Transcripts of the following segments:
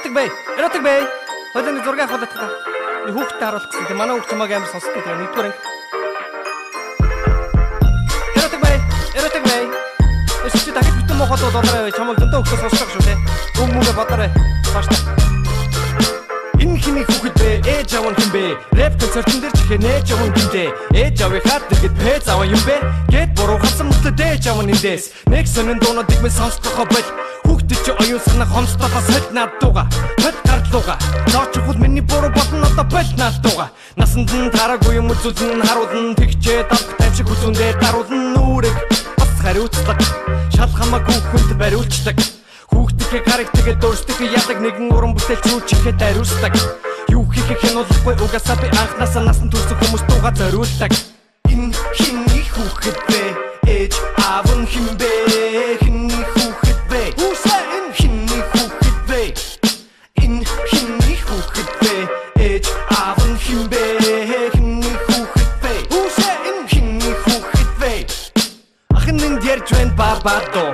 Эроtik бай. Хойлооны зураг авах болоод та. Хүүхдэд харуулах гэсэн. Тэ манай хүүхд чамааг амар сонсдог гэх нэгдүгээр анги. Эроtik бай. Эсвч дахиж битэн мохот болоорой чамааг зөндөө өгсөж сонсдог шүү те. Мөнгө бодоорой. Бааштай. Энэ хиний хүүхэд бэ? Ээж аав нь хэн бэ? Рэп концертын дээр чихээ нээж явна гиндэ. Ээж аавыг хаад тэгээд пэз аваа юм бэ? Гэт буруу хасан мөтөд ээж аав нь эндээс. Нэг сонин дуунуудыг минь сонсдохоо бол хүүхдэд чи оюун санаа хомсдохоос хэл над дууга. Хэл гардлууга. Зоочхол миний буруу бодно одоо бол над дууга. Насанд нь тараагүй юм үзүүлэн харуулна тэгчээ давх тавшиг хүзүүндээ даруулна нүрэг. Бас хариуцлага. Шал хамаагүй хүнд бариулцдаг. Хүүхдийнхээ гарыг тэгээд дуурсдаг ядаг нэгэн уран бүтээлч рүү чихээ дариулдаг. Юу хийх хянуулахгүй угаасаа би анхнаасаа насан турш хүмүүс дууга зориулдаг. Энэ хиний хүүхэд бэ? Ээж аав нь хэн бэ? Хиний хүүхэд бэ? Энэ хиний хүүхэд бэ? Энэ хиний хүүхэд бэ? Ээж аав нь хэн бэ? Хиний хүүхэд бэ? Энэ хиний хүүхэд бэ? Ахын энд ярьж байна бабадо.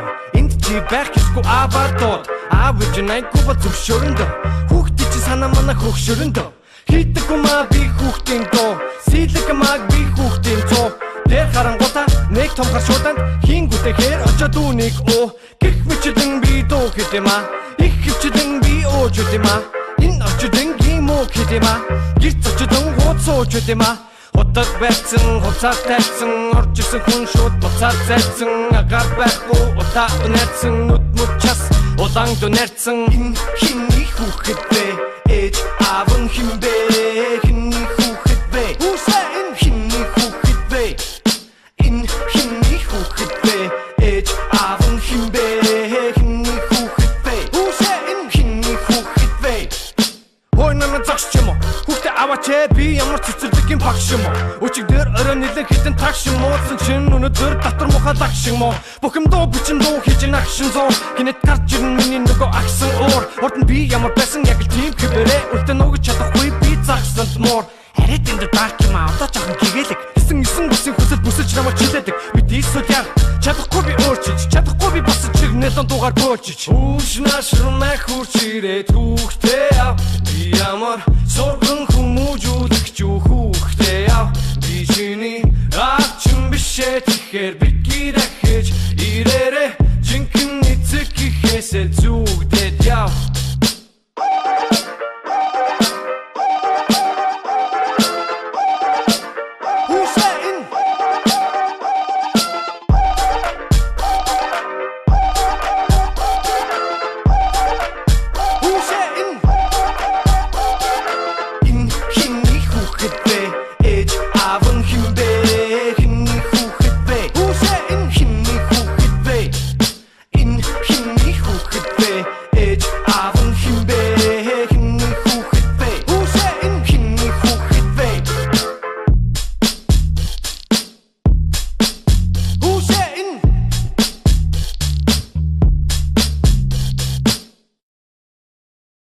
Байх гэсгүй аваадууд аавч найггүй ба зөвшөөрөндө хүүхдээ чи санаа манаа хөгшөрөндө хийдэггүй маа би хүүхдийн доо сэлэг мааг би хүүхдийн цоо дээр харангуйта нэг том гар шууданд хингүүтэхээр очоод үүнийг оо гих мичдэн би доо гэдэмаа их хөвчдэн би ооч гэдэмаа энэ очодэн гимөө гэдэмаа гэрц очодэн хууцооч гэдэмаа Удаг байсан, хуцаар тайсан, орж исэн хүн шууд буцаад зайсан агаар байхгүй, удаа унаарсан, нүд мөчс улаан дүнэрсэн Энэ хиний хүүхэд бэ? Ээж аав нь хэн бэ? Хиний хүүхэд бэ? Энэ хиний хүүхэд бэ? Энэ хиний хүүхэд бэ? Ээж аав нь хэн бэ? Хиний хүүхэд бэ? Энэ хиний хүүхэд бэ? Хой намайг загч юм уу? Хүүхдээ аваач би ямар цэцэрлэг багш юм уу? Өчиг дээр орой нэлен хитэн тагш юм уу? Чин өнөдөр дотор мухаа лагш юм уу? Бүх юм дуу бичин дуу хийж нагшин зоо. Гинэт гарч ирэн миний нөгөө агсан уур. Урд нь би ямар байсан яг л тийм хэвээрээ. Үлдэн өгч чадахгүй би загсанд муур. Харин энэ даарч юм аа. Одоо жоохон гэгээлэг. Эсэн бүсийн хүсэл бүсэлж намайг чилээдэг. Би дийсэл яа. Чадахгүй би өөрчилж. Чадахгүй би бас чиг нэлэн дуугаар бөөлжиж. Үүш нашрмаа хурч ирээд хүүхдээ ав. Би ямар соргон хүмүүжүүлэх ч хүүхдээ ав. Би чиний аач юм бишээ тэгэхээр би